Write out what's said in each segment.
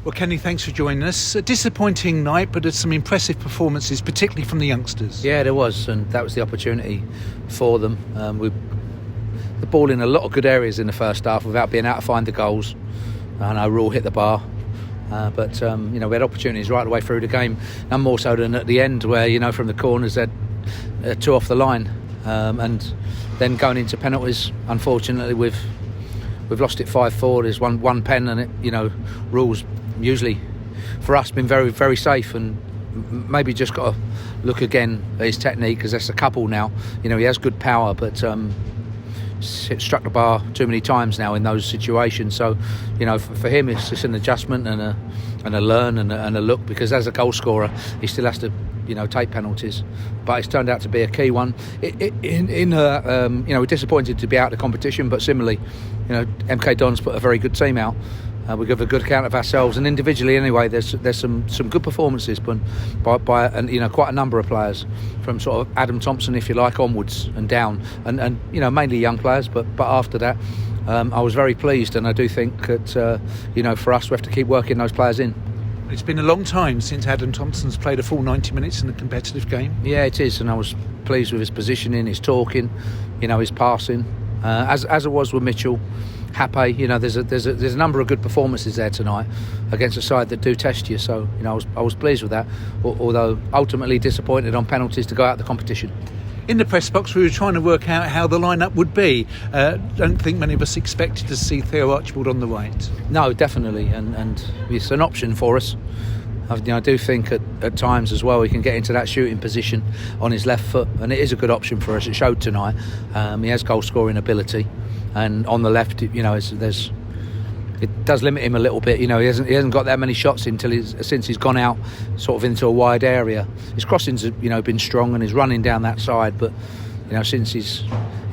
Well, Kenny, thanks for joining us. A disappointing night, but some impressive performances, particularly from the youngsters. Yeah, there was, and that was the opportunity for them. We the ball in a lot of good areas in the first half without being able to find the goals. I know Rule hit the bar, but we had opportunities right the way through the game, and more so than at the end where, from the corners they'd two off the line, and then going into penalties. Unfortunately, we've lost it 5-4. There's one pen, and it, Rule's usually for us been very, very safe, and maybe just got to look again at his technique, because that's a couple now. He has good power, but struck the bar too many times now in those situations. So for him it's just an adjustment and a learn and a look, because as a goal scorer he still has to take penalties, but it's turned out to be a key one. We're disappointed to be out of the competition, but similarly MK Dons put a very good team out. We give a good account of ourselves, and individually anyway there's some good performances by quite a number of players, from sort of Adam Thompson, if you like, onwards and down, and mainly young players, but after that I was very pleased, and I do think that for us we have to keep working those players in. It's been a long time since Adam Thompson's played a full 90 minutes in a competitive game. Yeah, it is, and I was pleased with his positioning, his talking, his passing, as I was with Mitchell. Happy, there's a number of good performances there tonight against a side that do test you. So I was pleased with that, although ultimately disappointed on penalties to go out of the competition. In the press box we were trying to work out how the lineup would be. Don't think many of us expected to see Theo Archibald on the right. No, definitely, and it's an option for us. I do think at times as well he can get into that shooting position on his left foot, and it is a good option for us. It showed tonight. He has goal scoring ability, and on the left, it does limit him a little bit. He hasn't got that many shots since he's gone out sort of into a wide area. His crossings have been strong, and he's running down that side, but since he's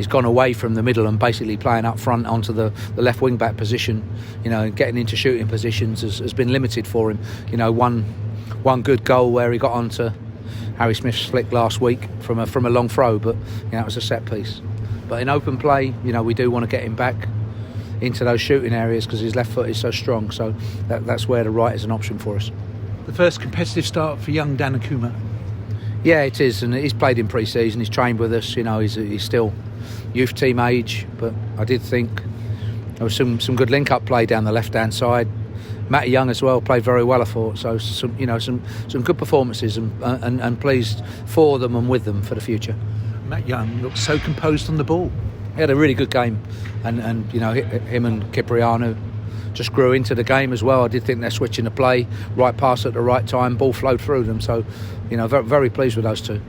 gone away from the middle and basically playing up front onto the left wing back position, getting into shooting positions has been limited for him. One good goal where he got onto Harry Smith's flick last week from a long throw, but it was a set piece. But in open play, we do want to get him back into those shooting areas, because his left foot is so strong. So that's where the right is an option for us. The first competitive start for young Dan Akuma. Yeah, it is, and he's played in pre-season. He's trained with us. He's still youth team age, but I did think there was some good link-up play down the left-hand side. Matty Young as well played very well, I thought. So some good performances, and pleased for them and with them for the future. Matt Young looked so composed on the ball. He had a really good game, and him and Cipriano just grew into the game as well. I did think they're switching the play, right pass at the right time, ball flowed through them. So, very, very pleased with those two.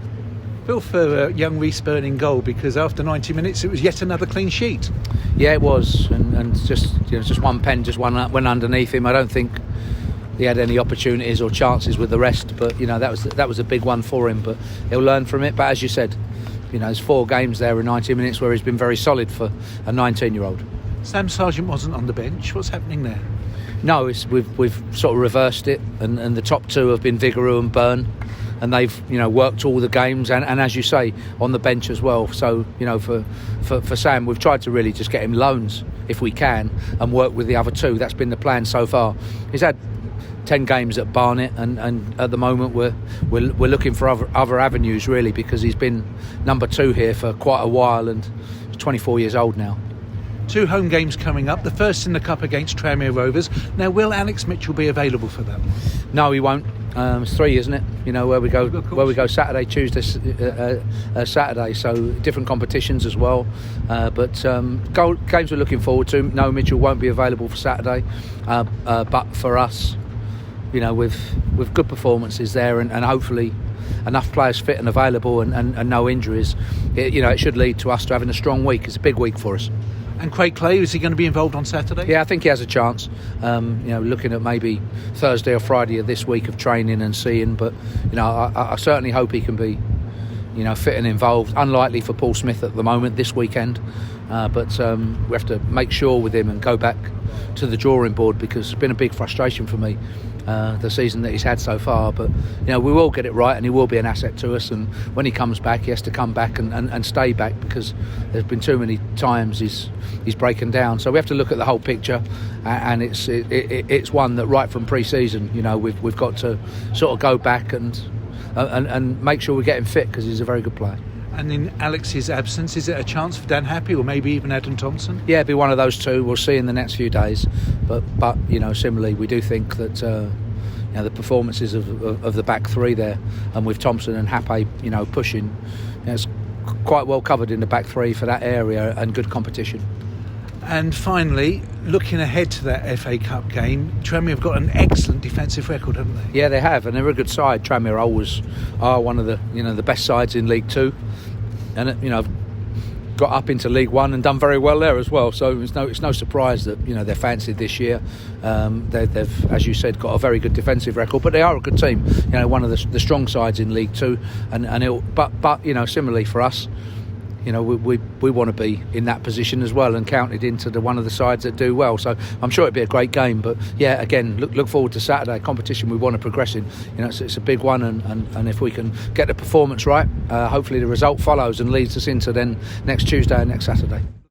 Feel for young Reece Byrne in goal, because after 90 minutes it was yet another clean sheet. Yeah, it was, and just one pen just went underneath him. I don't think he had any opportunities or chances with the rest, but that was a big one for him. But he'll learn from it. But as you said, there's 4 games there in 90 minutes where he's been very solid for a 19-year-old. Sam Sargent wasn't on the bench. What's happening there? No, we've sort of reversed it, and the top 2 have been Vigouroux and Byrne, and they've worked all the games, and as you say, on the bench as well. So for Sam, we've tried to really just get him loans if we can, and work with the other 2. That's been the plan so far. He's had 10 games at Barnet, and at the moment we're looking for other avenues really, because he's been number 2 here for quite a while, and he's 24 years old now. 2 home games coming up, the first in the Cup against Tranmere Rovers. Now, will Alex Mitchell be available for that? No, he won't. It's 3, isn't it? Where we go Saturday, Tuesday, Saturday. So different competitions as well. But games we're looking forward to. No, Mitchell won't be available for Saturday. But for us, with good performances there, and hopefully enough players fit and available, and no injuries, it should lead to us to having a strong week. It's a big week for us. And Craig Clay, is he going to be involved on Saturday? Yeah, I think he has a chance. Looking at maybe Thursday or Friday of this week of training and seeing, but I certainly hope he can be fit and involved. Unlikely for Paul Smith at the moment this weekend, but we have to make sure with him and go back to the drawing board, because it's been a big frustration for me the season that he's had so far. But we will get it right, and he will be an asset to us, and when he comes back he has to come back and stay back, because there's been too many times he's breaking down. So we have to look at the whole picture, and it's one that right from pre-season we've got to sort of go back and make sure we get him fit, because he's a very good player. And in Alex's absence, is it a chance for Dan Happy or maybe even Adam Thompson? Yeah, it'll be one of those two. We'll see in the next few days. But similarly, we do think that the performances of the back three there, and with Thompson and Happy, pushing, it's quite well covered in the back three for that area, and good competition. And finally, looking ahead to that FA Cup game, Tranmere have got an excellent defensive record, haven't they? Yeah, they have, and they're a good side. Tranmere always are one of the the best sides in League Two, and got up into League One and done very well there as well. So it's no surprise that they're fancied this year. They've, as you said, got a very good defensive record, but they are a good team. One of the strong sides in League Two, but similarly for us, we want to be in that position as well, and counted into one of the sides that do well. So I'm sure it'll be a great game. But yeah, again, look forward to Saturday. Competition we want to progress in. It's a big one, and if we can get the performance right, hopefully the result follows and leads us into then next Tuesday and next Saturday.